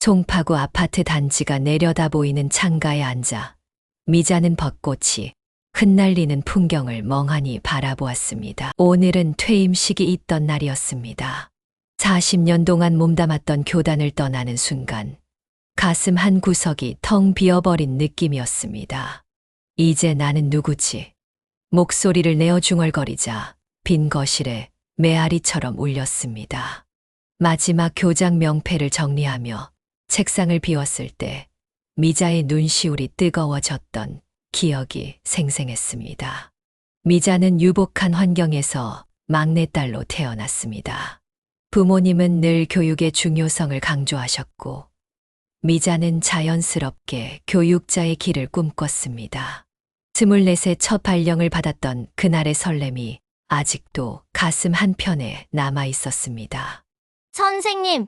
송파구 아파트 단지가 내려다 보이는 창가에 앉아 미자는 벚꽃이 흩날리는 풍경을 멍하니 바라보았습니다. 오늘은 퇴임식이 있던 날이었습니다. 40년 동안 몸담았던 교단을 떠나는 순간 가슴 한 구석이 텅 비어버린 느낌이었습니다. 이제 나는 누구지? 목소리를 내어 중얼거리자 빈 거실에 메아리처럼 울렸습니다. 마지막 교장 명패를 정리하며 책상을 비웠을 때 미자의 눈시울이 뜨거워졌던 기억이 생생했습니다. 미자는 유복한 환경에서 막내딸로 태어났습니다. 부모님은 늘 교육의 중요성을 강조하셨고 미자는 자연스럽게 교육자의 길을 꿈꿨습니다. 24세 첫 발령을 받았던 그날의 설렘이 아직도 가슴 한편에 남아 있었습니다. 선생님,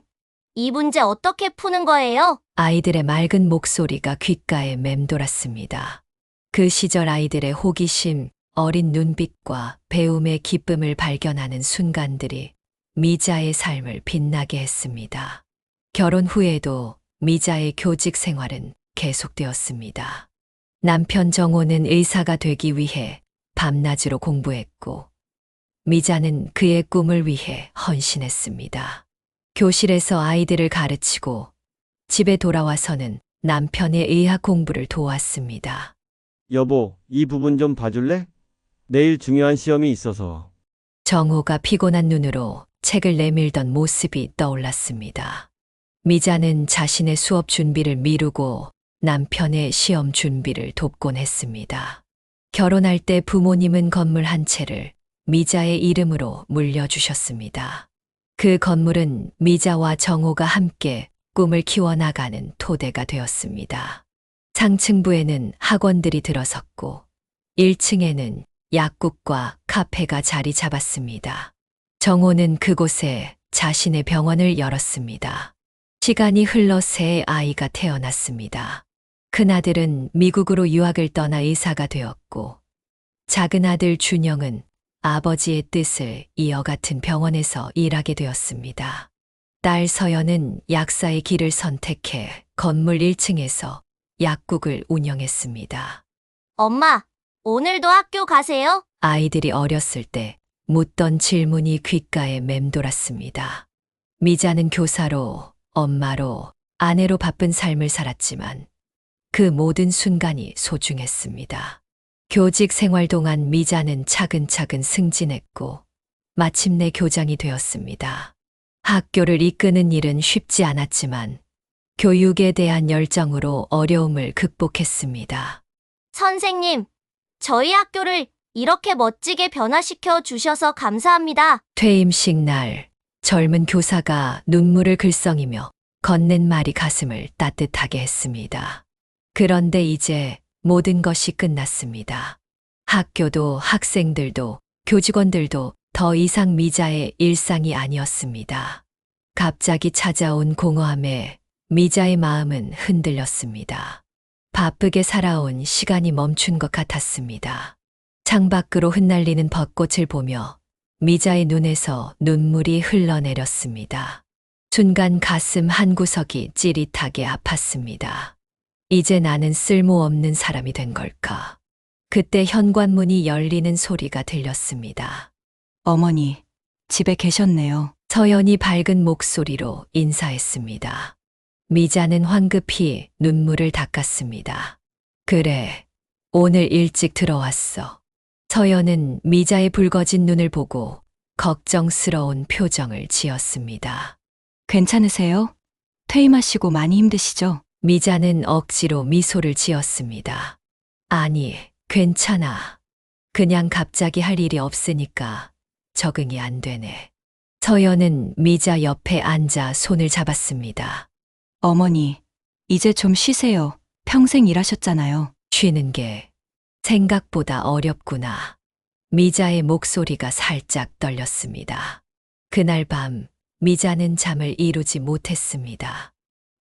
이 문제 어떻게 푸는 거예요? 아이들의 맑은 목소리가 귓가에 맴돌았습니다. 그 시절 아이들의 호기심, 어린 눈빛과 배움의 기쁨을 발견하는 순간들이 미자의 삶을 빛나게 했습니다. 결혼 후에도 미자의 교직 생활은 계속되었습니다. 남편 정호는 의사가 되기 위해 밤낮으로 공부했고 미자는 그의 꿈을 위해 헌신했습니다. 교실에서 아이들을 가르치고 집에 돌아와서는 남편의 의학 공부를 도왔습니다. 여보, 이 부분 좀 봐줄래? 내일 중요한 시험이 있어서. 정호가 피곤한 눈으로 책을 내밀던 모습이 떠올랐습니다. 미자는 자신의 수업 준비를 미루고 남편의 시험 준비를 돕곤 했습니다. 결혼할 때 부모님은 건물 한 채를 미자의 이름으로 물려주셨습니다. 그 건물은 미자와 정호가 함께 꿈을 키워나가는 토대가 되었습니다. 상층부에는 학원들이 들어섰고 1층에는 약국과 카페가 자리 잡았습니다. 정호는 그곳에 자신의 병원을 열었습니다. 시간이 흘러 새 아이가 태어났습니다. 큰아들은 미국으로 유학을 떠나 의사가 되었고 작은 아들 준영은 아버지의 뜻을 이어 같은 병원에서 일하게 되었습니다. 딸 서연은 약사의 길을 선택해 건물 1층에서 약국을 운영했습니다. 엄마, 오늘도 학교 가세요? 아이들이 어렸을 때 묻던 질문이 귓가에 맴돌았습니다. 미자는 교사로, 엄마로, 아내로 바쁜 삶을 살았지만 그 모든 순간이 소중했습니다. 교직 생활 동안 미자는 차근차근 승진했고 마침내 교장이 되었습니다. 학교를 이끄는 일은 쉽지 않았지만 교육에 대한 열정으로 어려움을 극복했습니다. 선생님, 저희 학교를 이렇게 멋지게 변화시켜 주셔서 감사합니다. 퇴임식 날 젊은 교사가 눈물을 글썽이며 건넨 말이 가슴을 따뜻하게 했습니다. 그런데 이제 모든 것이 끝났습니다. 학교도 학생들도 교직원들도 더 이상 미자의 일상이 아니었습니다. 갑자기 찾아온 공허함에 미자의 마음은 흔들렸습니다. 바쁘게 살아온 시간이 멈춘 것 같았습니다. 창밖으로 흩날리는 벚꽃을 보며 미자의 눈에서 눈물이 흘러내렸습니다. 순간 가슴 한구석이 찌릿하게 아팠습니다. 이제 나는 쓸모없는 사람이 된 걸까? 그때 현관문이 열리는 소리가 들렸습니다. 어머니, 집에 계셨네요. 서연이 밝은 목소리로 인사했습니다. 미자는 황급히 눈물을 닦았습니다. 그래, 오늘 일찍 들어왔어. 서연은 미자의 붉어진 눈을 보고 걱정스러운 표정을 지었습니다. 괜찮으세요? 퇴임하시고 많이 힘드시죠? 미자는 억지로 미소를 지었습니다. 아니, 괜찮아. 그냥 갑자기 할 일이 없으니까 적응이 안 되네. 서연은 미자 옆에 앉아 손을 잡았습니다. 어머니, 이제 좀 쉬세요. 평생 일하셨잖아요. 쉬는 게 생각보다 어렵구나. 미자의 목소리가 살짝 떨렸습니다. 그날 밤 미자는 잠을 이루지 못했습니다.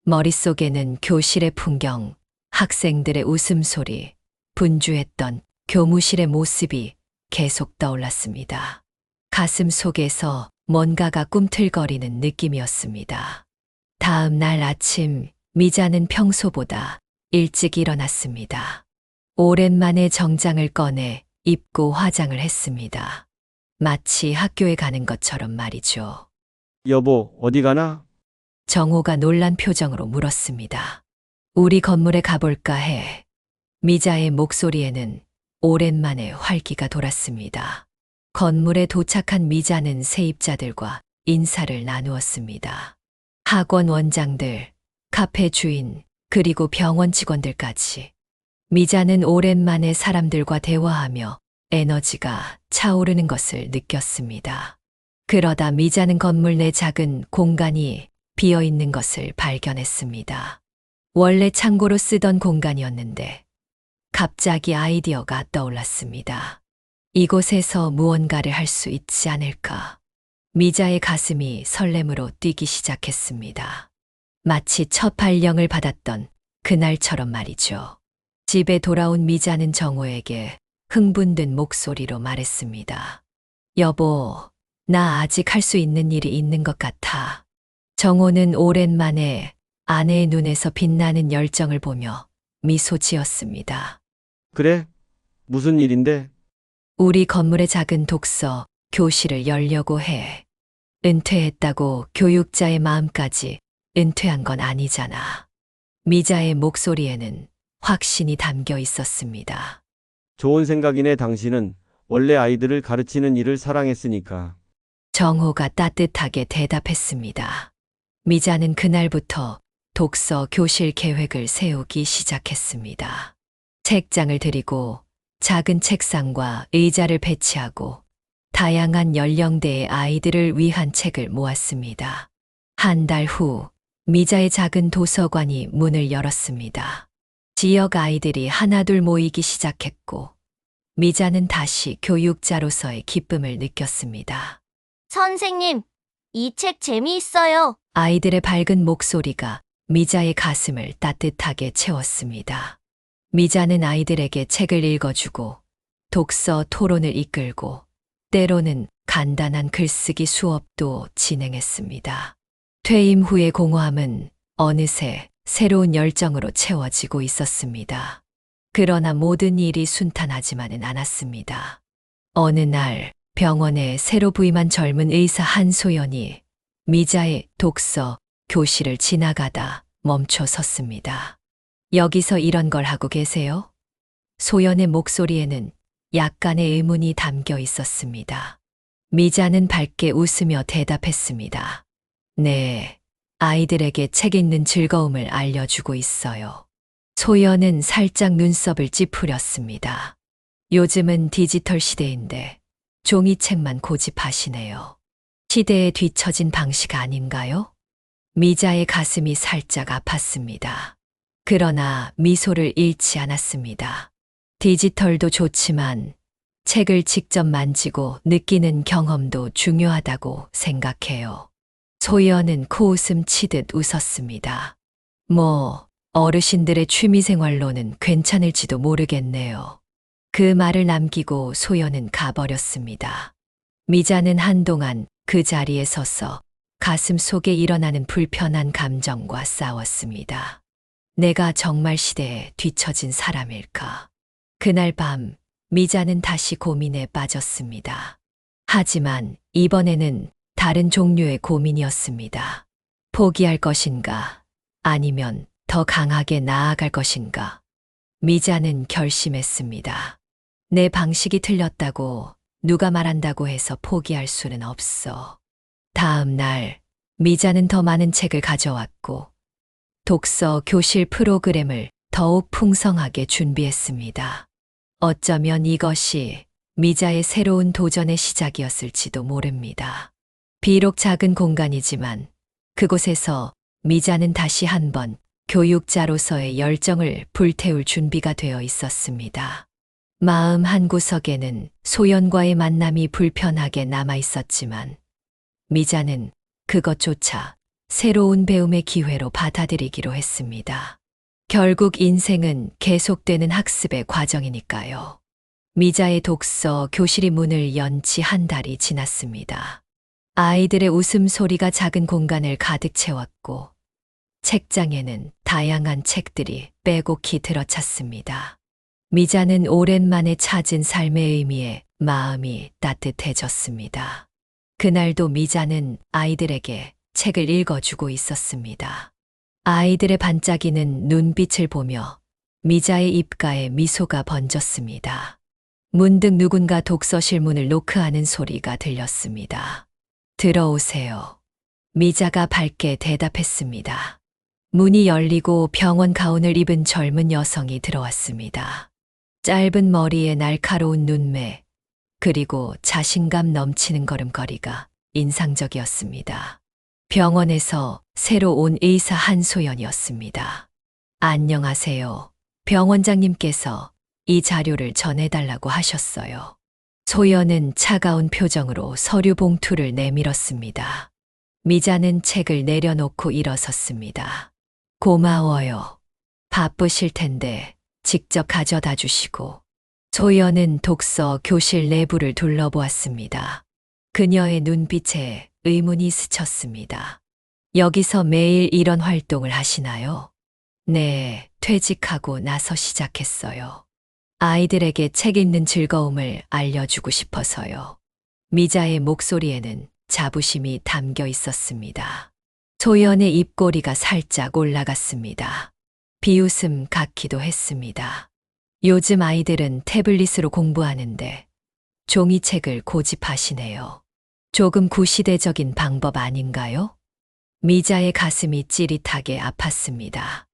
머릿속에는 교실의 풍경, 학생들의 웃음소리, 분주했던 교무실의 모습이 계속 떠올랐습니다. 가슴 속에서 뭔가가 꿈틀거리는 느낌이었습니다. 다음 날 아침, 미자는 평소보다 일찍 일어났습니다. 오랜만에 정장을 꺼내 입고 화장을 했습니다. 마치 학교에 가는 것처럼 말이죠. 여보, 어디 가나? 정호가 놀란 표정으로 물었습니다. 우리 건물에 가볼까 해. 미자의 목소리에는 오랜만에 활기가 돌았습니다. 건물에 도착한 미자는 세입자들과 인사를 나누었습니다. 학원 원장들, 카페 주인, 그리고 병원 직원들까지. 미자는 오랜만에 사람들과 대화하며 에너지가 차오르는 것을 느꼈습니다. 그러다 미자는 건물 내 작은 공간이 비어 있는 것을 발견했습니다. 원래 창고로 쓰던 공간이었는데 갑자기 아이디어가 떠올랐습니다. 이곳에서 무언가를 할 수 있지 않을까. 미자의 가슴이 설렘으로 뛰기 시작했습니다. 마치 첫 발령을 받았던 그날처럼 말이죠. 집에 돌아온 미자는 정호에게 흥분된 목소리로 말했습니다. 여보, 나 아직 할 수 있는 일이 있는 것 같아. 정호는 오랜만에 아내의 눈에서 빛나는 열정을 보며 미소 지었습니다. 그래? 무슨 일인데? 우리 건물의 작은 독서 교실을 열려고 해. 은퇴했다고 교육자의 마음까지 은퇴한 건 아니잖아. 미자의 목소리에는 확신이 담겨 있었습니다. 좋은 생각이네. 당신은 원래 아이들을 가르치는 일을 사랑했으니까. 정호가 따뜻하게 대답했습니다. 미자는 그날부터 독서 교실 계획을 세우기 시작했습니다. 책장을 들이고 작은 책상과 의자를 배치하고 다양한 연령대의 아이들을 위한 책을 모았습니다. 한 달 후 미자의 작은 도서관이 문을 열었습니다. 지역 아이들이 하나둘 모이기 시작했고 미자는 다시 교육자로서의 기쁨을 느꼈습니다. 선생님, 이 책 재미있어요. 아이들의 밝은 목소리가 미자의 가슴을 따뜻하게 채웠습니다. 미자는 아이들에게 책을 읽어주고 독서 토론을 이끌고 때로는 간단한 글쓰기 수업도 진행했습니다. 퇴임 후의 공허함은 어느새 새로운 열정으로 채워지고 있었습니다. 그러나 모든 일이 순탄하지만은 않았습니다. 어느 날 병원에 새로 부임한 젊은 의사 한소연이 미자의 독서 교실을 지나가다 멈춰 섰습니다. 여기서 이런 걸 하고 계세요? 소연의 목소리에는 약간의 의문이 담겨 있었습니다. 미자는 밝게 웃으며 대답했습니다. 네, 아이들에게 책 읽는 즐거움을 알려주고 있어요. 소연은 살짝 눈썹을 찌푸렸습니다. 요즘은 디지털 시대인데 종이책만 고집하시네요. 시대에 뒤처진 방식 아닌가요? 미자의 가슴이 살짝 아팠습니다. 그러나 미소를 잃지 않았습니다. 디지털도 좋지만 책을 직접 만지고 느끼는 경험도 중요하다고 생각해요. 소연은 코웃음 치듯 웃었습니다. 어르신들의 취미생활로는 괜찮을지도 모르겠네요. 그 말을 남기고 소연은 가버렸습니다. 미자는 한동안 그 자리에 서서 가슴 속에 일어나는 불편한 감정과 싸웠습니다. 내가 정말 시대에 뒤처진 사람일까? 그날 밤 미자는 다시 고민에 빠졌습니다. 하지만 이번에는 다른 종류의 고민이었습니다. 포기할 것인가? 아니면 더 강하게 나아갈 것인가? 미자는 결심했습니다. 내 방식이 틀렸다고 누가 말한다고 해서 포기할 수는 없어. 다음 날 미자는 더 많은 책을 가져왔고 독서 교실 프로그램을 더욱 풍성하게 준비했습니다. 어쩌면 이것이 미자의 새로운 도전의 시작이었을지도 모릅니다. 비록 작은 공간이지만 그곳에서 미자는 다시 한번 교육자로서의 열정을 불태울 준비가 되어 있었습니다. 마음 한구석에는 소연과의 만남이 불편하게 남아 있었지만 미자는 그것조차 새로운 배움의 기회로 받아들이기로 했습니다. 결국 인생은 계속되는 학습의 과정이니까요. 미자의 독서 교실이 문을 연 지 한 달이 지났습니다. 아이들의 웃음소리가 작은 공간을 가득 채웠고 책장에는 다양한 책들이 빼곡히 들어찼습니다. 미자는 오랜만에 찾은 삶의 의미에 마음이 따뜻해졌습니다. 그날도 미자는 아이들에게 책을 읽어주고 있었습니다. 아이들의 반짝이는 눈빛을 보며 미자의 입가에 미소가 번졌습니다. 문득 누군가 독서실 문을 노크하는 소리가 들렸습니다. 들어오세요. 미자가 밝게 대답했습니다. 문이 열리고 병원 가운을 입은 젊은 여성이 들어왔습니다. 짧은 머리에 날카로운 눈매, 그리고 자신감 넘치는 걸음걸이가 인상적이었습니다. 병원에서 새로 온 의사 한소연이었습니다. 안녕하세요. 병원장님께서 이 자료를 전해달라고 하셨어요. 소연은 차가운 표정으로 서류 봉투를 내밀었습니다. 미자는 책을 내려놓고 일어섰습니다. 고마워요. 바쁘실 텐데 직접 가져다 주시고. 소연은 독서 교실 내부를 둘러보았습니다. 그녀의 눈빛에 의문이 스쳤습니다. 여기서 매일 이런 활동을 하시나요? 네, 퇴직하고 나서 시작했어요. 아이들에게 책 읽는 즐거움을 알려주고 싶어서요. 미자의 목소리에는 자부심이 담겨 있었습니다. 소연의 입꼬리가 살짝 올라갔습니다. 비웃음 같기도 했습니다. 요즘 아이들은 태블릿으로 공부하는데 종이책을 고집하시네요. 조금 구시대적인 방법 아닌가요? 미자의 가슴이 찌릿하게 아팠습니다.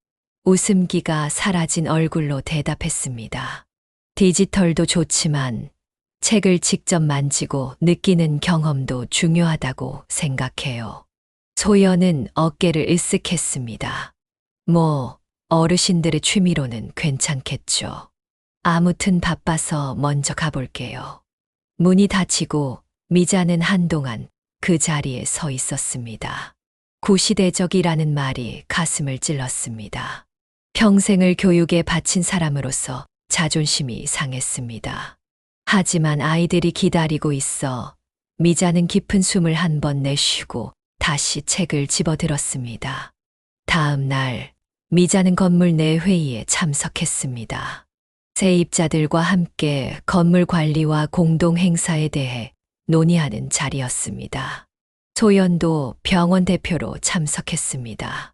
웃음기가 사라진 얼굴로 대답했습니다. 디지털도 좋지만 책을 직접 만지고 느끼는 경험도 중요하다고 생각해요. 소연은 어깨를 으쓱했습니다. 어르신들의 취미로는 괜찮겠죠. 아무튼 바빠서 먼저 가볼게요. 문이 닫히고 미자는 한동안 그 자리에 서 있었습니다. 구시대적이라는 말이 가슴을 찔렀습니다. 평생을 교육에 바친 사람으로서 자존심이 상했습니다. 하지만 아이들이 기다리고 있어 미자는 깊은 숨을 한 번 내쉬고 다시 책을 집어들었습니다. 다음 날 미자는 건물 내 회의에 참석했습니다. 세입자들과 함께 건물 관리와 공동 행사에 대해 논의하는 자리였습니다. 소연도 병원 대표로 참석했습니다.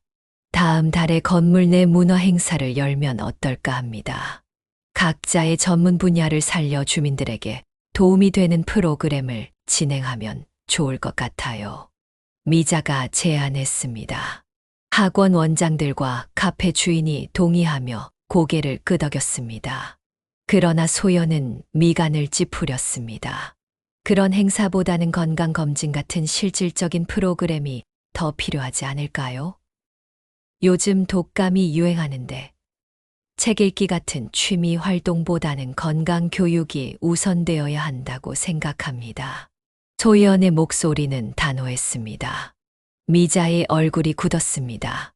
다음 달에 건물 내 문화 행사를 열면 어떨까 합니다. 각자의 전문 분야를 살려 주민들에게 도움이 되는 프로그램을 진행하면 좋을 것 같아요. 미자가 제안했습니다. 학원 원장들과 카페 주인이 동의하며 고개를 끄덕였습니다. 그러나 소연은 미간을 찌푸렸습니다. 그런 행사보다는 건강검진 같은 실질적인 프로그램이 더 필요하지 않을까요? 요즘 독감이 유행하는데 책 읽기 같은 취미 활동보다는 건강 교육이 우선되어야 한다고 생각합니다. 소연의 목소리는 단호했습니다. 미자의 얼굴이 굳었습니다.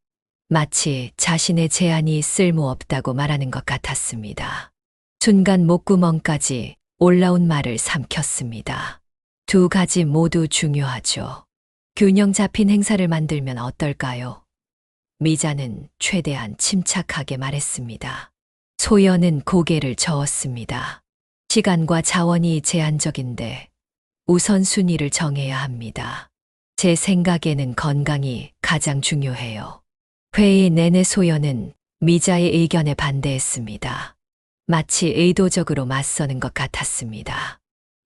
마치 자신의 제안이 쓸모없다고 말하는 것 같았습니다. 순간 목구멍까지 올라온 말을 삼켰습니다. 두 가지 모두 중요하죠. 균형 잡힌 행사를 만들면 어떨까요? 미자는 최대한 침착하게 말했습니다. 소연은 고개를 저었습니다. 시간과 자원이 제한적인데 우선순위를 정해야 합니다. 제 생각에는 건강이 가장 중요해요. 회의 내내 소연은 미자의 의견에 반대했습니다. 마치 의도적으로 맞서는 것 같았습니다.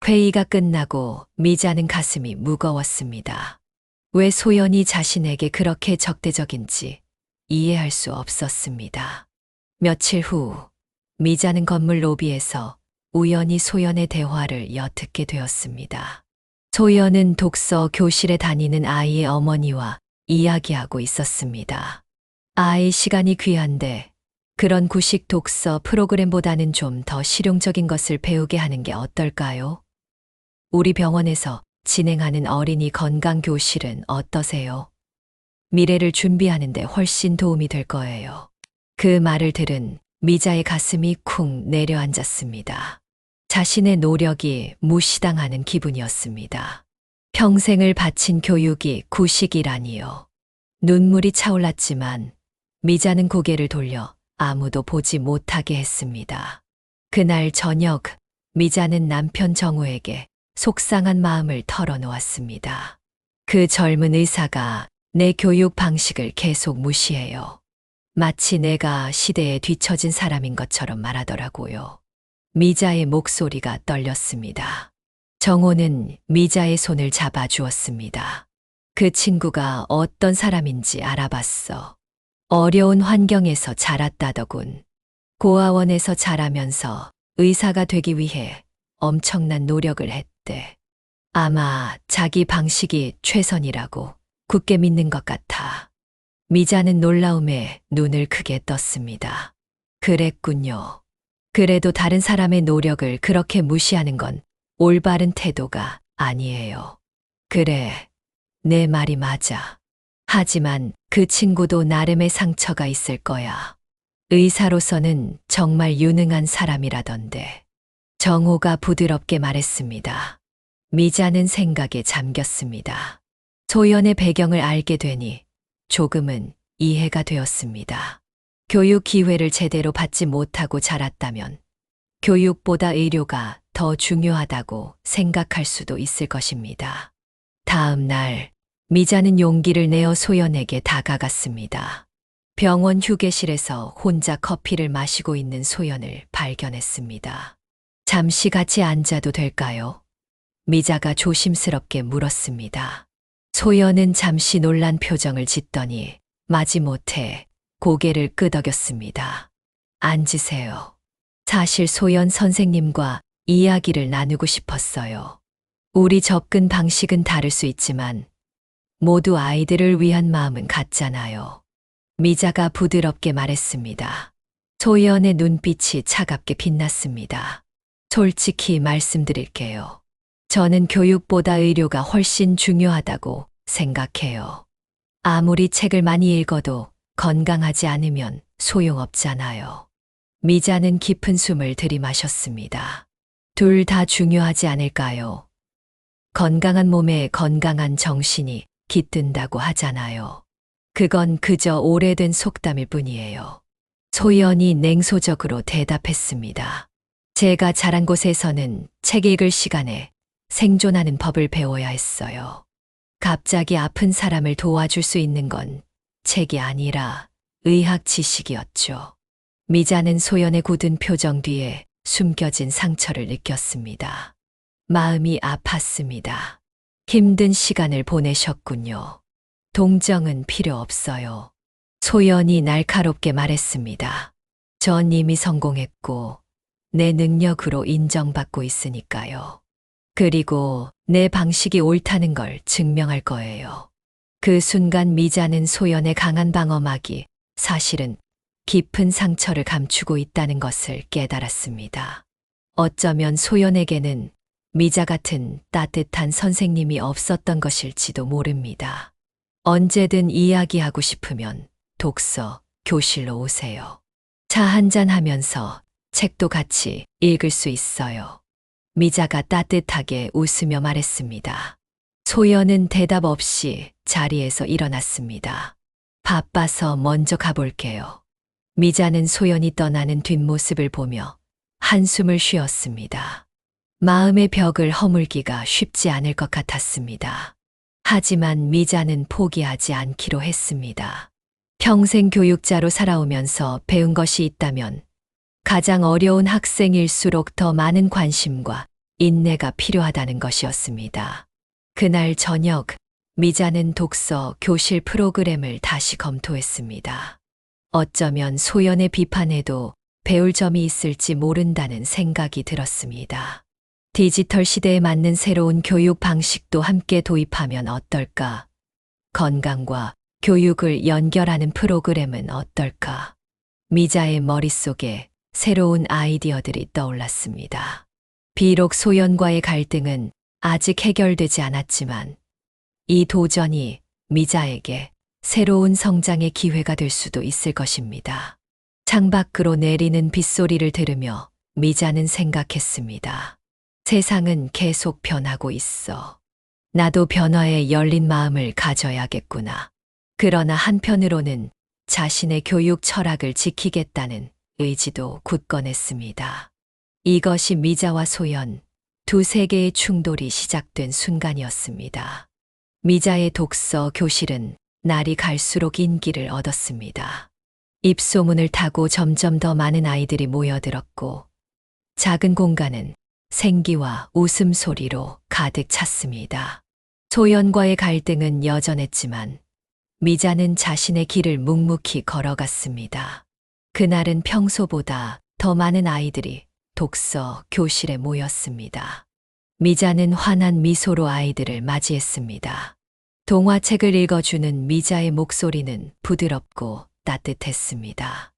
회의가 끝나고 미자는 가슴이 무거웠습니다. 왜 소연이 자신에게 그렇게 적대적인지 이해할 수 없었습니다. 며칠 후 미자는 건물 로비에서 우연히 소연의 대화를 엿듣게 되었습니다. 소연은 독서 교실에 다니는 아이의 어머니와 이야기하고 있었습니다. 아이 시간이 귀한데 그런 구식 독서 프로그램보다는 좀 더 실용적인 것을 배우게 하는 게 어떨까요? 우리 병원에서 진행하는 어린이 건강 교실은 어떠세요? 미래를 준비하는데 훨씬 도움이 될 거예요. 그 말을 들은 미자의 가슴이 쿵 내려앉았습니다. 자신의 노력이 무시당하는 기분이었습니다. 평생을 바친 교육이 구식이라니요. 눈물이 차올랐지만 미자는 고개를 돌려 아무도 보지 못하게 했습니다. 그날 저녁 미자는 남편 정우에게 속상한 마음을 털어놓았습니다. 그 젊은 의사가 내 교육 방식을 계속 무시해요. 마치 내가 시대에 뒤처진 사람인 것처럼 말하더라고요. 미자의 목소리가 떨렸습니다. 정호는 미자의 손을 잡아주었습니다. 그 친구가 어떤 사람인지 알아봤어. 어려운 환경에서 자랐다더군. 고아원에서 자라면서 의사가 되기 위해 엄청난 노력을 했대. 아마 자기 방식이 최선이라고 굳게 믿는 것 같아. 미자는 놀라움에 눈을 크게 떴습니다. 그랬군요. 그래도 다른 사람의 노력을 그렇게 무시하는 건 올바른 태도가 아니에요. 그래, 내 말이 맞아. 하지만 그 친구도 나름의 상처가 있을 거야. 의사로서는 정말 유능한 사람이라던데. 정호가 부드럽게 말했습니다. 미자는 생각에 잠겼습니다. 소연의 배경을 알게 되니 조금은 이해가 되었습니다. 교육 기회를 제대로 받지 못하고 자랐다면 교육보다 의료가 더 중요하다고 생각할 수도 있을 것입니다. 다음 날 미자는 용기를 내어 소연에게 다가갔습니다. 병원 휴게실에서 혼자 커피를 마시고 있는 소연을 발견했습니다. 잠시 같이 앉아도 될까요? 미자가 조심스럽게 물었습니다. 소연은 잠시 놀란 표정을 짓더니 마지못해 고개를 끄덕였습니다. 앉으세요. 사실 소연 선생님과 이야기를 나누고 싶었어요. 우리 접근 방식은 다를 수 있지만 모두 아이들을 위한 마음은 같잖아요. 미자가 부드럽게 말했습니다. 소연의 눈빛이 차갑게 빛났습니다. 솔직히 말씀드릴게요. 저는 교육보다 의료가 훨씬 중요하다고 생각해요. 아무리 책을 많이 읽어도 건강하지 않으면 소용없잖아요. 미자는 깊은 숨을 들이마셨습니다. 둘 다 중요하지 않을까요? 건강한 몸에 건강한 정신이 깃든다고 하잖아요. 그건 그저 오래된 속담일 뿐이에요. 소연이 냉소적으로 대답했습니다. 제가 자란 곳에서는 책 읽을 시간에 생존하는 법을 배워야 했어요. 갑자기 아픈 사람을 도와줄 수 있는 건 책이 아니라 의학 지식이었죠. 미자는 소연의 굳은 표정 뒤에 숨겨진 상처를 느꼈습니다. 마음이 아팠습니다. 힘든 시간을 보내셨군요. 동정은 필요 없어요. 소연이 날카롭게 말했습니다. 전 이미 성공했고 내 능력으로 인정받고 있으니까요. 그리고 내 방식이 옳다는 걸 증명할 거예요. 그 순간 미자는 소연의 강한 방어막이 사실은 깊은 상처를 감추고 있다는 것을 깨달았습니다. 어쩌면 소연에게는 미자 같은 따뜻한 선생님이 없었던 것일지도 모릅니다. 언제든 이야기하고 싶으면 독서, 교실로 오세요. 차 한잔 하면서 책도 같이 읽을 수 있어요. 미자가 따뜻하게 웃으며 말했습니다. 소연은 대답 없이 자리에서 일어났습니다. 바빠서 먼저 가볼게요. 미자는 소연이 떠나는 뒷모습을 보며 한숨을 쉬었습니다. 마음의 벽을 허물기가 쉽지 않을 것 같았습니다. 하지만 미자는 포기하지 않기로 했습니다. 평생 교육자로 살아오면서 배운 것이 있다면 가장 어려운 학생일수록 더 많은 관심과 인내가 필요하다는 것이었습니다. 그날 저녁, 미자는 독서 교실 프로그램을 다시 검토했습니다. 어쩌면 소연의 비판에도 배울 점이 있을지 모른다는 생각이 들었습니다. 디지털 시대에 맞는 새로운 교육 방식도 함께 도입하면 어떨까? 건강과 교육을 연결하는 프로그램은 어떨까? 미자의 머릿속에 새로운 아이디어들이 떠올랐습니다. 비록 소연과의 갈등은 아직 해결되지 않았지만 이 도전이 미자에게 새로운 성장의 기회가 될 수도 있을 것입니다. 창밖으로 내리는 빗소리를 들으며 미자는 생각했습니다. 세상은 계속 변하고 있어. 나도 변화에 열린 마음을 가져야겠구나. 그러나 한편으로는 자신의 교육 철학을 지키겠다는 의지도 굳건했습니다. 이것이 미자와 소연, 두 세계의 충돌이 시작된 순간이었습니다. 미자의 독서 교실은 날이 갈수록 인기를 얻었습니다. 입소문을 타고 점점 더 많은 아이들이 모여들었고, 작은 공간은 생기와 웃음소리로 가득 찼습니다. 소연과의 갈등은 여전했지만, 미자는 자신의 길을 묵묵히 걸어갔습니다. 그날은 평소보다 더 많은 아이들이 독서 교실에 모였습니다. 미자는 환한 미소로 아이들을 맞이했습니다. 동화책을 읽어주는 미자의 목소리는 부드럽고 따뜻했습니다.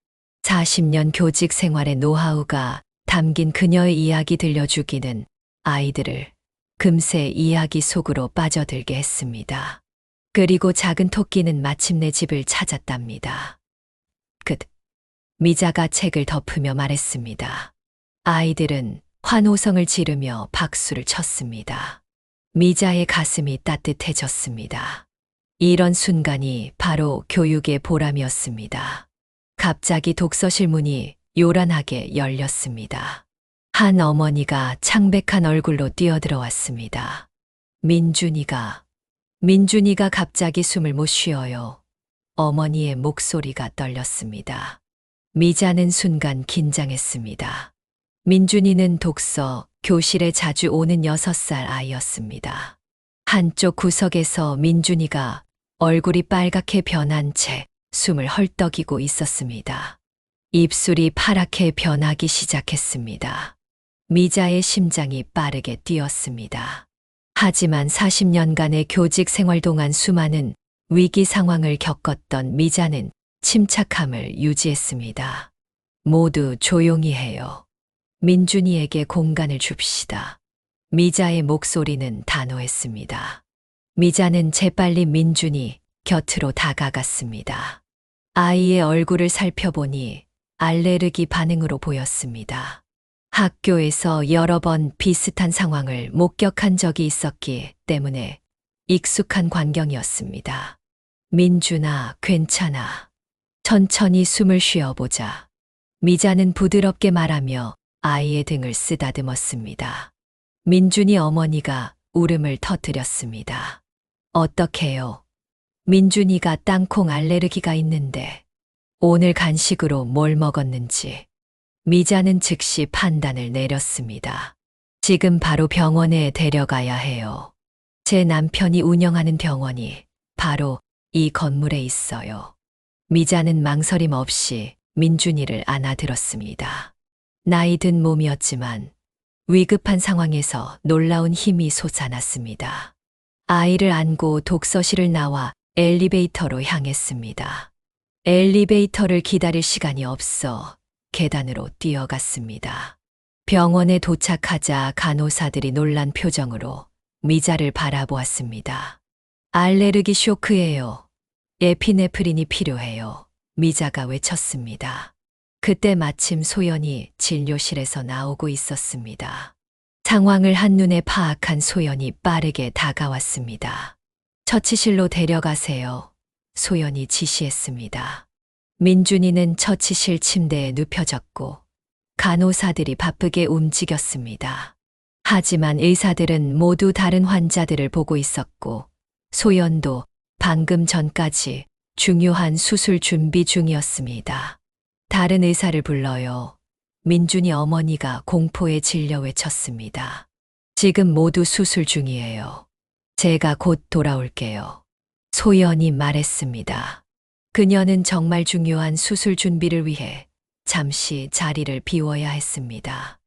40년 교직 생활의 노하우가 담긴 그녀의 이야기 들려주기는 아이들을 금세 이야기 속으로 빠져들게 했습니다. 그리고 작은 토끼는 마침내 집을 찾았답니다. 미자가 책을 덮으며 말했습니다. 아이들은 환호성을 지르며 박수를 쳤습니다. 미자의 가슴이 따뜻해졌습니다. 이런 순간이 바로 교육의 보람이었습니다. 갑자기 독서실 문이 요란하게 열렸습니다. 한 어머니가 창백한 얼굴로 뛰어들어왔습니다. 민준이가 갑자기 숨을 못 쉬어요. 어머니의 목소리가 떨렸습니다. 미자는 순간 긴장했습니다. 민준이는 독서 교실에 자주 오는 6살 아이였습니다. 한쪽 구석에서 민준이가 얼굴이 빨갛게 변한 채 숨을 헐떡이고 있었습니다. 입술이 파랗게 변하기 시작했습니다. 미자의 심장이 빠르게 뛰었습니다. 하지만 40년간의 교직 생활 동안 수많은 위기 상황을 겪었던 미자는 침착함을 유지했습니다. 모두 조용히 해요. 민준이에게 공간을 줍시다. 미자의 목소리는 단호했습니다. 미자는 재빨리 민준이 곁으로 다가갔습니다. 아이의 얼굴을 살펴보니 알레르기 반응으로 보였습니다. 학교에서 여러 번 비슷한 상황을 목격한 적이 있었기 때문에 익숙한 광경이었습니다. 민준아, 괜찮아. 천천히 숨을 쉬어보자. 미자는 부드럽게 말하며 아이의 등을 쓰다듬었습니다. 민준이 어머니가 울음을 터뜨렸습니다. 어떡해요? 민준이가 땅콩 알레르기가 있는데 오늘 간식으로 뭘 먹었는지. 미자는 즉시 판단을 내렸습니다. 지금 바로 병원에 데려가야 해요. 제 남편이 운영하는 병원이 바로 이 건물에 있어요. 미자는 망설임 없이 민준이를 안아들었습니다. 나이 든 몸이었지만 위급한 상황에서 놀라운 힘이 솟아났습니다. 아이를 안고 독서실을 나와 엘리베이터로 향했습니다. 엘리베이터를 기다릴 시간이 없어 계단으로 뛰어갔습니다. 병원에 도착하자 간호사들이 놀란 표정으로 미자를 바라보았습니다. 알레르기 쇼크예요. 에피네프린이 필요해요. 미자가 외쳤습니다. 그때 마침 소연이 진료실에서 나오고 있었습니다. 상황을 한눈에 파악한 소연이 빠르게 다가왔습니다. 처치실로 데려가세요. 소연이 지시했습니다. 민준이는 처치실 침대에 눕혀졌고 간호사들이 바쁘게 움직였습니다. 하지만 의사들은 모두 다른 환자들을 보고 있었고 소연도 방금 전까지 중요한 수술 준비 중이었습니다. 다른 의사를 불러요. 민준이 어머니가 공포에 질려 외쳤습니다. 지금 모두 수술 중이에요. 제가 곧 돌아올게요. 소연이 말했습니다. 그녀는 정말 중요한 수술 준비를 위해 잠시 자리를 비워야 했습니다.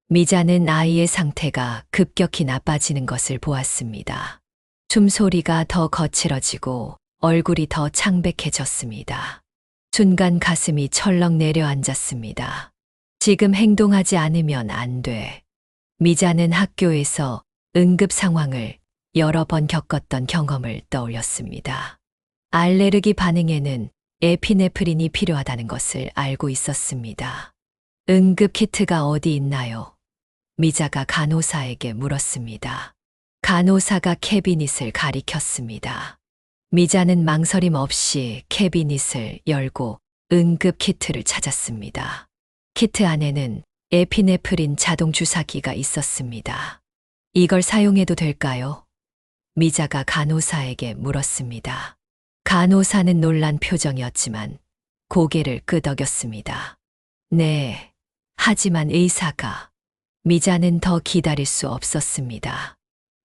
미자는 아이의 상태가 급격히 나빠지는 것을 보았습니다. 숨소리가 더 거칠어지고 얼굴이 더 창백해졌습니다. 순간 가슴이 철렁 내려앉았습니다. 지금 행동하지 않으면 안 돼. 미자는 학교에서 응급 상황을 여러 번 겪었던 경험을 떠올렸습니다. 알레르기 반응에는 에피네프린이 필요하다는 것을 알고 있었습니다. 응급 키트가 어디 있나요? 미자가 간호사에게 물었습니다. 간호사가 캐비닛을 가리켰습니다. 미자는 망설임 없이 캐비닛을 열고 응급 키트를 찾았습니다. 키트 안에는 에피네프린 자동 주사기가 있었습니다. 이걸 사용해도 될까요? 미자가 간호사에게 물었습니다. 간호사는 놀란 표정이었지만 고개를 끄덕였습니다. 네. 하지만 의사가 미자는 더 기다릴 수 없었습니다.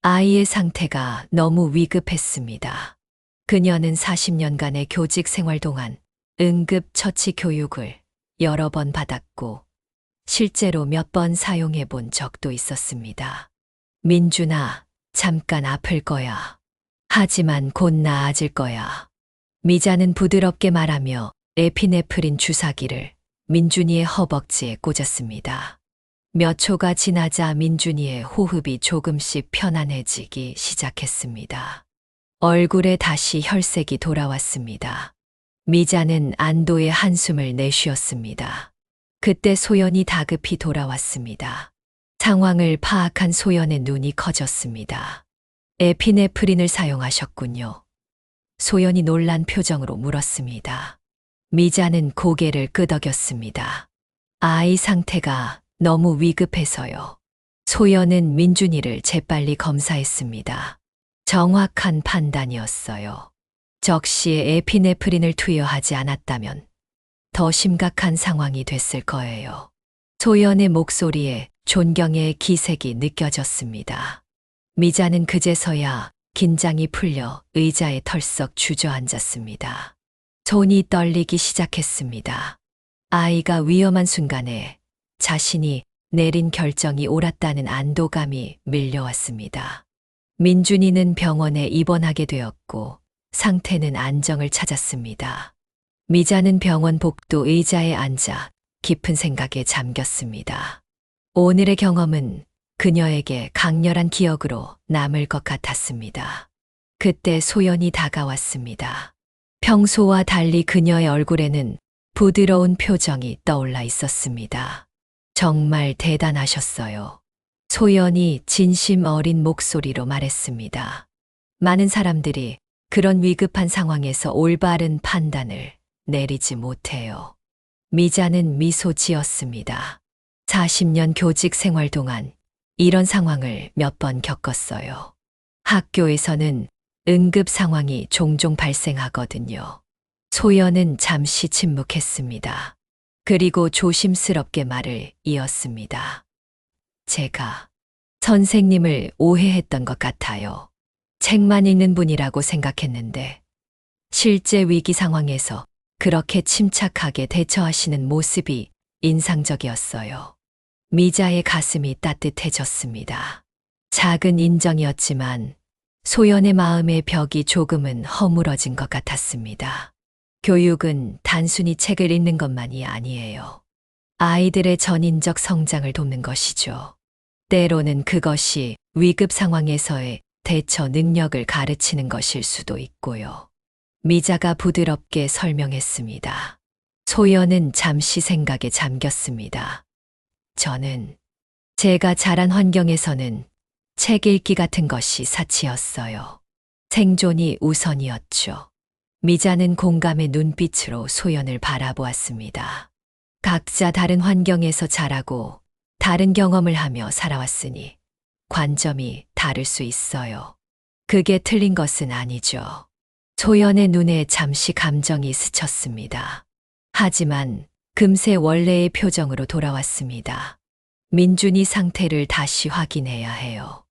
아이의 상태가 너무 위급했습니다. 그녀는 40년간의 교직 생활 동안 응급 처치 교육을 여러 번 받았고 실제로 몇 번 사용해 본 적도 있었습니다. 민준아, 잠깐 아플 거야. 하지만 곧 나아질 거야. 미자는 부드럽게 말하며 에피네프린 주사기를 민준이의 허벅지에 꽂았습니다. 몇 초가 지나자 민준이의 호흡이 조금씩 편안해지기 시작했습니다. 얼굴에 다시 혈색이 돌아왔습니다. 미자는 안도의 한숨을 내쉬었습니다. 그때 소연이 다급히 돌아왔습니다. 상황을 파악한 소연의 눈이 커졌습니다. 에피네프린을 사용하셨군요. 소연이 놀란 표정으로 물었습니다. 미자는 고개를 끄덕였습니다. 아이 상태가 너무 위급해서요. 소연은 민준이를 재빨리 검사했습니다. 정확한 판단이었어요. 적시에 에피네프린을 투여하지 않았다면 더 심각한 상황이 됐을 거예요. 소연의 목소리에 존경의 기색이 느껴졌습니다. 미자는 그제서야 긴장이 풀려 의자에 털썩 주저앉았습니다. 손이 떨리기 시작했습니다. 아이가 위험한 순간에 자신이 내린 결정이 옳았다는 안도감이 밀려왔습니다. 민준이는 병원에 입원하게 되었고 상태는 안정을 찾았습니다. 미자는 병원 복도 의자에 앉아 깊은 생각에 잠겼습니다. 오늘의 경험은 그녀에게 강렬한 기억으로 남을 것 같았습니다. 그때 소연이 다가왔습니다. 평소와 달리 그녀의 얼굴에는 부드러운 표정이 떠올라 있었습니다. 정말 대단하셨어요. 소연이 진심 어린 목소리로 말했습니다. 많은 사람들이 그런 위급한 상황에서 올바른 판단을 내리지 못해요. 미자는 미소 지었습니다. 40년 교직 생활 동안 이런 상황을 몇 번 겪었어요. 학교에서는 응급 상황이 종종 발생하거든요. 소연은 잠시 침묵했습니다. 그리고 조심스럽게 말을 이었습니다. 제가 선생님을 오해했던 것 같아요. 책만 읽는 분이라고 생각했는데 실제 위기 상황에서 그렇게 침착하게 대처하시는 모습이 인상적이었어요. 미자의 가슴이 따뜻해졌습니다. 작은 인정이었지만 소연의 마음의 벽이 조금은 허물어진 것 같았습니다. 교육은 단순히 책을 읽는 것만이 아니에요. 아이들의 전인적 성장을 돕는 것이죠. 때로는 그것이 위급 상황에서의 대처 능력을 가르치는 것일 수도 있고요. 미자가 부드럽게 설명했습니다. 소연은 잠시 생각에 잠겼습니다. 저는 제가 자란 환경에서는 책 읽기 같은 것이 사치였어요. 생존이 우선이었죠. 미자는 공감의 눈빛으로 소연을 바라보았습니다. 각자 다른 환경에서 자라고 다른 경험을 하며 살아왔으니 관점이 다를 수 있어요. 그게 틀린 것은 아니죠. 소연의 눈에 잠시 감정이 스쳤습니다. 하지만 금세 원래의 표정으로 돌아왔습니다. 민준이 상태를 다시 확인해야 해요.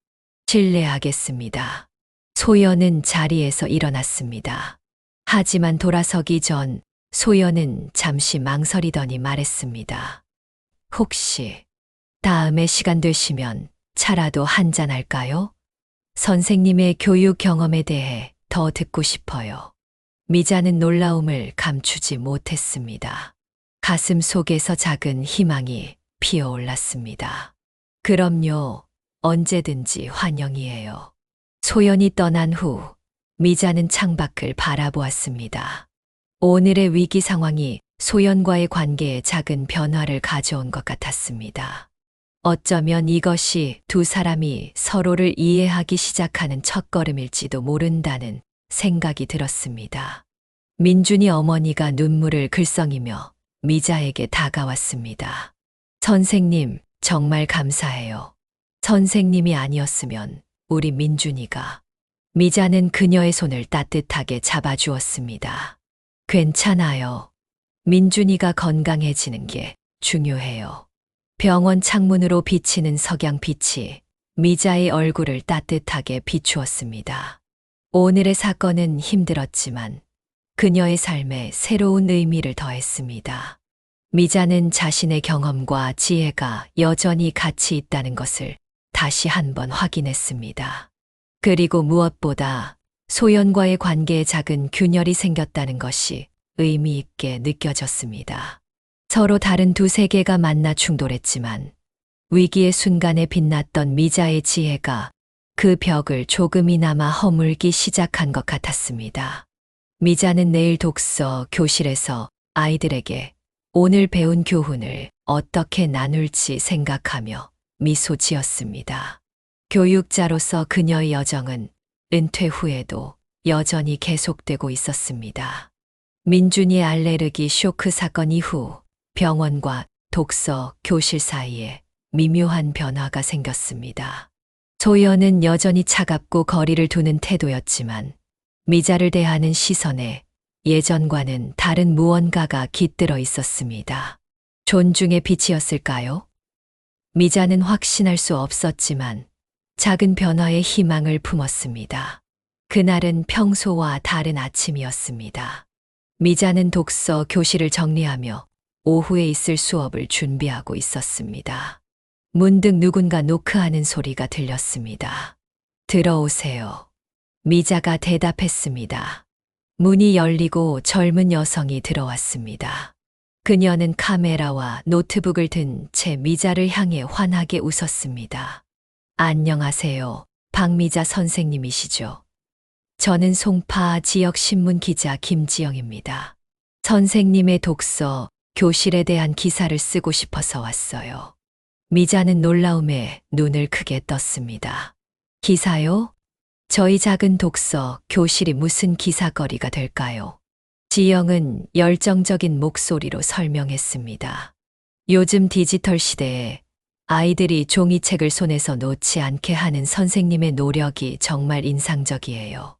실례하겠습니다. 소연은 자리에서 일어났습니다. 하지만 돌아서기 전 소연은 잠시 망설이더니 말했습니다. 혹시 다음에 시간 되시면 차라도 한잔 할까요? 선생님의 교육 경험에 대해 더 듣고 싶어요. 미자는 놀라움을 감추지 못했습니다. 가슴 속에서 작은 희망이 피어올랐습니다. 그럼요, 언제든지 환영이에요. 소연이 떠난 후 미자는 창밖을 바라보았습니다. 오늘의 위기 상황이 소연과의 관계에 작은 변화를 가져온 것 같았습니다. 어쩌면 이것이 두 사람이 서로를 이해하기 시작하는 첫걸음일지도 모른다는 생각이 들었습니다. 민준이 어머니가 눈물을 글썽이며 미자에게 다가왔습니다. 선생님, 정말 감사해요. 선생님이 아니었으면 우리 민준이가. 미자는 그녀의 손을 따뜻하게 잡아주었습니다. 괜찮아요. 민준이가 건강해지는 게 중요해요. 병원 창문으로 비치는 석양빛이 미자의 얼굴을 따뜻하게 비추었습니다. 오늘의 사건은 힘들었지만 그녀의 삶에 새로운 의미를 더했습니다. 미자는 자신의 경험과 지혜가 여전히 가치 있다는 것을 다시 한번 확인했습니다. 그리고 무엇보다 소연과의 관계에 작은 균열이 생겼다는 것이 의미 있게 느껴졌습니다. 서로 다른 두 세계가 만나 충돌했지만 위기의 순간에 빛났던 미자의 지혜가 그 벽을 조금이나마 허물기 시작한 것 같았습니다. 미자는 내일 독서 교실에서 아이들에게 오늘 배운 교훈을 어떻게 나눌지 생각하며 미소 지었습니다. 교육자로서 그녀의 여정은 은퇴 후에도 여전히 계속되고 있었습니다. 민준이의 알레르기 쇼크 사건 이후 병원과 독서 교실 사이에 미묘한 변화가 생겼습니다. 소연은 여전히 차갑고 거리를 두는 태도였지만 미자를 대하는 시선에 예전과는 다른 무언가가 깃들어 있었습니다. 존중의 빛이었을까요? 미자는 확신할 수 없었지만 작은 변화에 희망을 품었습니다. 그날은 평소와 다른 아침이었습니다. 미자는 독서 교실을 정리하며 오후에 있을 수업을 준비하고 있었습니다. 문득 누군가 노크하는 소리가 들렸습니다. 들어오세요. 미자가 대답했습니다. 문이 열리고 젊은 여성이 들어왔습니다. 그녀는 카메라와 노트북을 든 채 미자를 향해 환하게 웃었습니다. 안녕하세요. 박미자 선생님이시죠? 저는 송파 지역신문 기자 김지영입니다. 선생님의 독서 교실에 대한 기사를 쓰고 싶어서 왔어요. 미자는 놀라움에 눈을 크게 떴습니다. 기사요? 저희 작은 독서 교실이 무슨 기사거리가 될까요? 지영은 열정적인 목소리로 설명했습니다. 요즘 디지털 시대에 아이들이 종이책을 손에서 놓지 않게 하는 선생님의 노력이 정말 인상적이에요.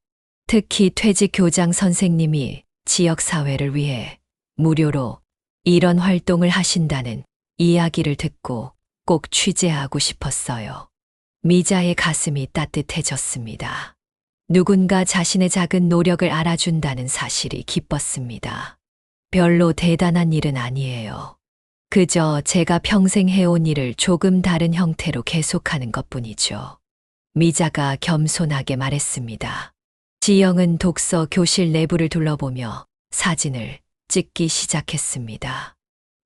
특히 퇴직 교장 선생님이 지역사회를 위해 무료로 이런 활동을 하신다는 이야기를 듣고 꼭 취재하고 싶었어요. 미자의 가슴이 따뜻해졌습니다. 누군가 자신의 작은 노력을 알아준다는 사실이 기뻤습니다. 별로 대단한 일은 아니에요. 그저 제가 평생 해온 일을 조금 다른 형태로 계속하는 것뿐이죠. 미자가 겸손하게 말했습니다. 지영은 독서 교실 내부를 둘러보며 사진을 찍기 시작했습니다.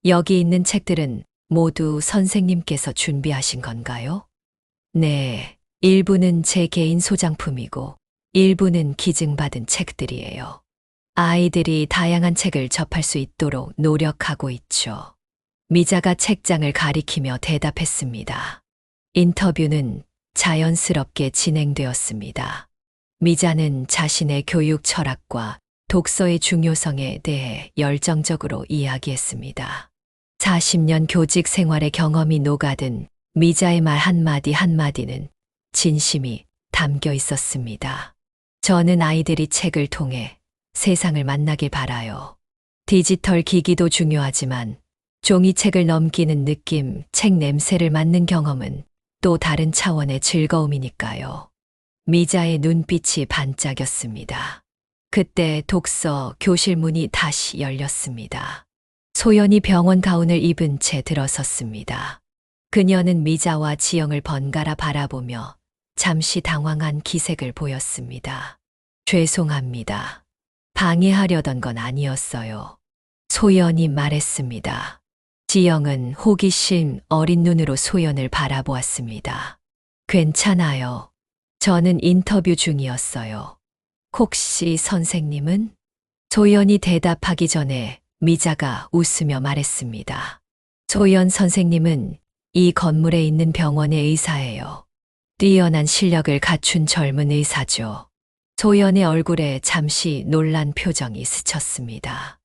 여기 있는 책들은 모두 선생님께서 준비하신 건가요? 네, 일부는 제 개인 소장품이고 일부는 기증받은 책들이에요. 아이들이 다양한 책을 접할 수 있도록 노력하고 있죠. 미자가 책장을 가리키며 대답했습니다. 인터뷰는 자연스럽게 진행되었습니다. 미자는 자신의 교육 철학과 독서의 중요성에 대해 열정적으로 이야기했습니다. 40년 교직 생활의 경험이 녹아든 미자의 말 한마디 한마디는 진심이 담겨 있었습니다. 저는 아이들이 책을 통해 세상을 만나길 바라요. 디지털 기기도 중요하지만 종이책을 넘기는 느낌, 책 냄새를 맡는 경험은 또 다른 차원의 즐거움이니까요. 미자의 눈빛이 반짝였습니다. 그때 독서 교실 문이 다시 열렸습니다. 소연이 병원 가운을 입은 채 들어섰습니다. 그녀는 미자와 지영을 번갈아 바라보며 잠시 당황한 기색을 보였습니다. 죄송합니다. 방해하려던 건 아니었어요. 소연이 말했습니다. 지영은 호기심 어린 눈으로 소연을 바라보았습니다. 괜찮아요. 저는 인터뷰 중이었어요. 혹시 선생님은? 소연이 대답하기 전에 미자가 웃으며 말했습니다. 소연 선생님은 이 건물에 있는 병원의 의사예요. 뛰어난 실력을 갖춘 젊은 의사죠. 소연의 얼굴에 잠시 놀란 표정이 스쳤습니다.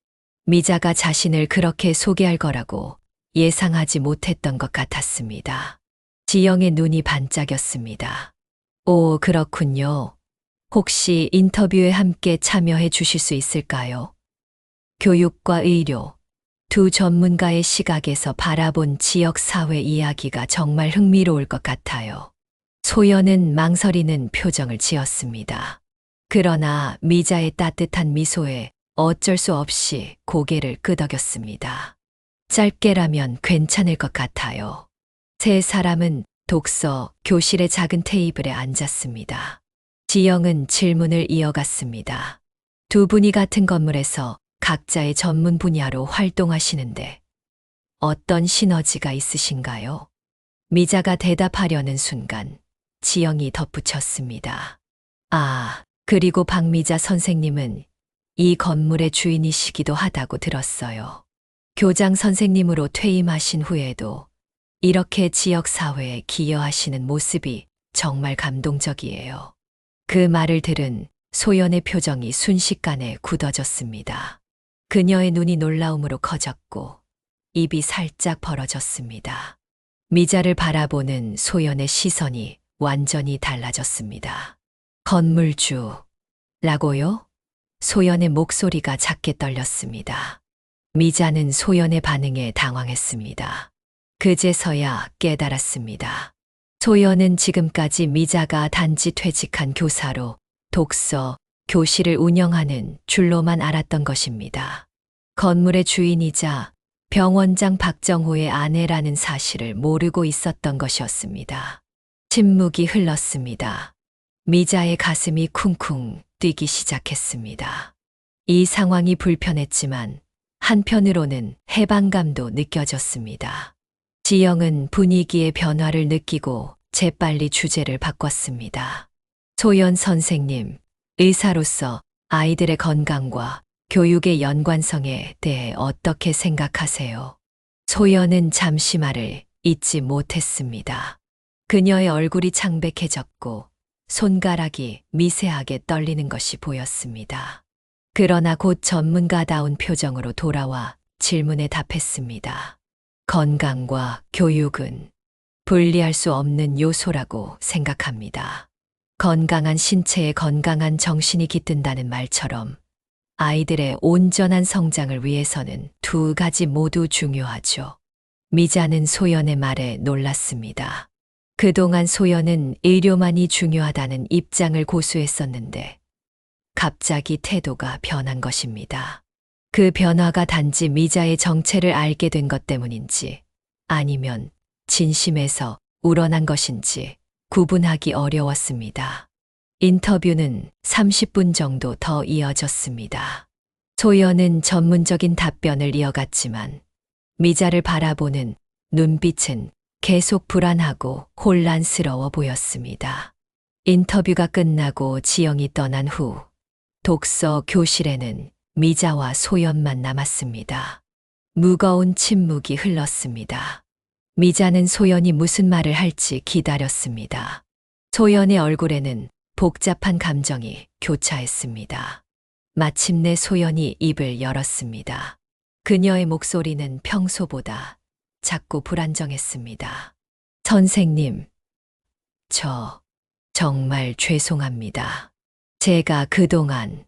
미자가 자신을 그렇게 소개할 거라고 예상하지 못했던 것 같았습니다. 지영의 눈이 반짝였습니다. 오, 그렇군요. 혹시 인터뷰에 함께 참여해 주실 수 있을까요? 교육과 의료, 두 전문가의 시각에서 바라본 지역 사회 이야기가 정말 흥미로울 것 같아요. 소연은 망설이는 표정을 지었습니다. 그러나 미자의 따뜻한 미소에 어쩔 수 없이 고개를 끄덕였습니다. 짧게라면 괜찮을 것 같아요. 세 사람은 독서 교실의 작은 테이블에 앉았습니다. 지영은 질문을 이어갔습니다. 두 분이 같은 건물에서 각자의 전문 분야로 활동하시는데 어떤 시너지가 있으신가요? 미자가 대답하려는 순간 지영이 덧붙였습니다. 아, 그리고 박미자 선생님은 이 건물의 주인이시기도 하다고 들었어요. 교장 선생님으로 퇴임하신 후에도 이렇게 지역사회에 기여하시는 모습이 정말 감동적이에요. 그 말을 들은 소연의 표정이 순식간에 굳어졌습니다. 그녀의 눈이 놀라움으로 커졌고 입이 살짝 벌어졌습니다. 미자를 바라보는 소연의 시선이 완전히 달라졌습니다. 건물주라고요? 소연의 목소리가 작게 떨렸습니다. 미자는 소연의 반응에 당황했습니다. 그제서야 깨달았습니다. 소연은 지금까지 미자가 단지 퇴직한 교사로 독서, 교실을 운영하는 줄로만 알았던 것입니다. 건물의 주인이자 병원장 박정호의 아내라는 사실을 모르고 있었던 것이었습니다. 침묵이 흘렀습니다. 미자의 가슴이 쿵쿵 뛰기 시작했습니다. 이 상황이 불편했지만 한편으로는 해방감도 느껴졌습니다. 지영은 분위기의 변화를 느끼고 재빨리 주제를 바꿨습니다. 소연 선생님, 의사로서 아이들의 건강과 교육의 연관성에 대해 어떻게 생각하세요? 소연은 잠시 말을 잇지 못했습니다. 그녀의 얼굴이 창백해졌고 손가락이 미세하게 떨리는 것이 보였습니다. 그러나 곧 전문가다운 표정으로 돌아와 질문에 답했습니다. 건강과 교육은 분리할 수 없는 요소라고 생각합니다. 건강한 신체에 건강한 정신이 깃든다는 말처럼 아이들의 온전한 성장을 위해서는 두 가지 모두 중요하죠. 미자는 소연의 말에 놀랐습니다. 그동안 소연은 의료만이 중요하다는 입장을 고수했었는데 갑자기 태도가 변한 것입니다. 그 변화가 단지 미자의 정체를 알게 된 것 때문인지 아니면 진심에서 우러난 것인지 구분하기 어려웠습니다. 인터뷰는 30분 정도 더 이어졌습니다. 소연은 전문적인 답변을 이어갔지만 미자를 바라보는 눈빛은 계속 불안하고 혼란스러워 보였습니다. 인터뷰가 끝나고 지영이 떠난 후 독서 교실에는 미자와 소연만 남았습니다. 무거운 침묵이 흘렀습니다. 미자는 소연이 무슨 말을 할지 기다렸습니다. 소연의 얼굴에는 복잡한 감정이 교차했습니다. 마침내 소연이 입을 열었습니다. 그녀의 목소리는 평소보다 작고 불안정했습니다. 선생님, 저 정말 죄송합니다. 제가 그동안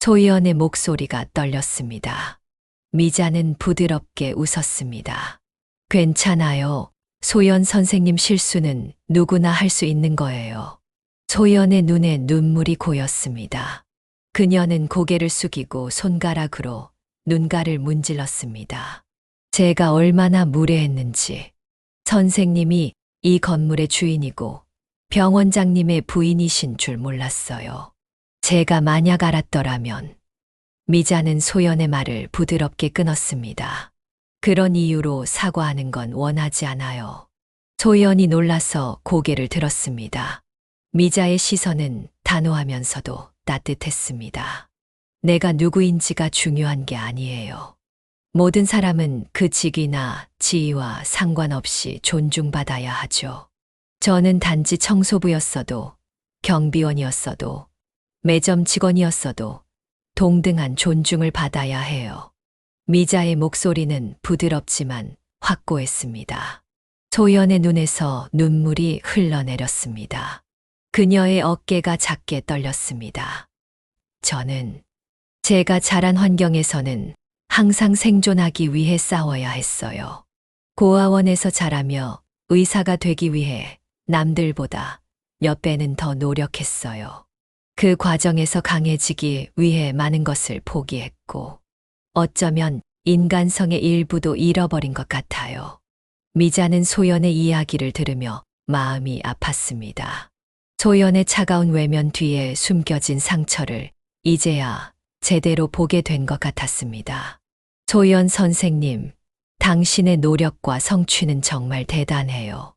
소연의 목소리가 떨렸습니다. 미자는 부드럽게 웃었습니다. 괜찮아요. 소연 선생님 실수는 누구나 할 수 있는 거예요. 소연의 눈에 눈물이 고였습니다. 그녀는 고개를 숙이고 손가락으로 눈가를 문질렀습니다. 제가 얼마나 무례했는지. 선생님이 이 건물의 주인이고 병원장님의 부인이신 줄 몰랐어요. 제가 만약 알았더라면. 미자는 소연의 말을 부드럽게 끊었습니다. 그런 이유로 사과하는 건 원하지 않아요. 소연이 놀라서 고개를 들었습니다. 미자의 시선은 단호하면서도 따뜻했습니다. 내가 누구인지가 중요한 게 아니에요. 모든 사람은 그 직위나 지위와 상관없이 존중받아야 하죠. 저는 단지 청소부였어도, 경비원이었어도, 매점 직원이었어도 동등한 존중을 받아야 해요. 미자의 목소리는 부드럽지만 확고했습니다. 소연의 눈에서 눈물이 흘러내렸습니다. 그녀의 어깨가 작게 떨렸습니다. 저는 제가 자란 환경에서는 항상 생존하기 위해 싸워야 했어요. 고아원에서 자라며 의사가 되기 위해 남들보다 몇 배는 더 노력했어요. 그 과정에서 강해지기 위해 많은 것을 포기했고, 어쩌면 인간성의 일부도 잃어버린 것 같아요. 미자는 소연의 이야기를 들으며 마음이 아팠습니다. 소연의 차가운 외면 뒤에 숨겨진 상처를 이제야 제대로 보게 된 것 같았습니다. 소연 선생님, 당신의 노력과 성취는 정말 대단해요.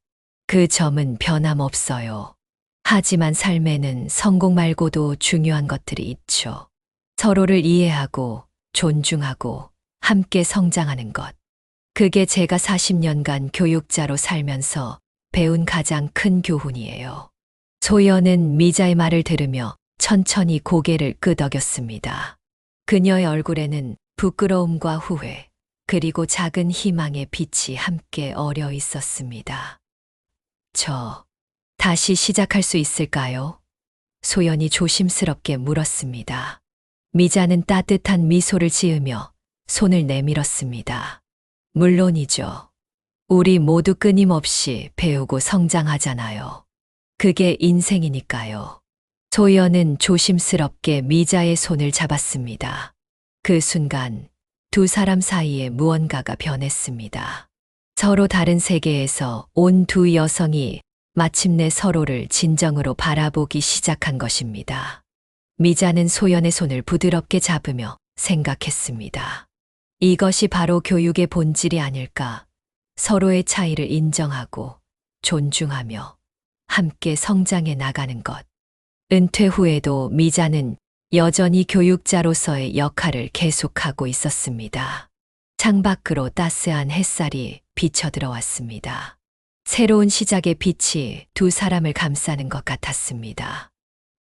그 점은 변함없어요. 하지만 삶에는 성공 말고도 중요한 것들이 있죠. 서로를 이해하고 존중하고 함께 성장하는 것. 그게 제가 40년간 교육자로 살면서 배운 가장 큰 교훈이에요. 소연은 미자의 말을 들으며 천천히 고개를 끄덕였습니다. 그녀의 얼굴에는 부끄러움과 후회, 그리고 작은 희망의 빛이 함께 어려 있었습니다. 다시 시작할 수 있을까요? 소연이 조심스럽게 물었습니다. 미자는 따뜻한 미소를 지으며 손을 내밀었습니다. 물론이죠. 우리 모두 끊임없이 배우고 성장하잖아요. 그게 인생이니까요. 소연은 조심스럽게 미자의 손을 잡았습니다. 그 순간 두 사람 사이에 무언가가 변했습니다. 서로 다른 세계에서 온 두 여성이 마침내 서로를 진정으로 바라보기 시작한 것입니다. 미자는 소연의 손을 부드럽게 잡으며 생각했습니다. 이것이 바로 교육의 본질이 아닐까. 서로의 차이를 인정하고 존중하며 함께 성장해 나가는 것. 은퇴 후에도 미자는 여전히 교육자로서의 역할을 계속하고 있었습니다. 창밖으로 따스한 햇살이 비쳐 들어왔습니다. 새로운 시작의 빛이 두 사람을 감싸는 것 같았습니다.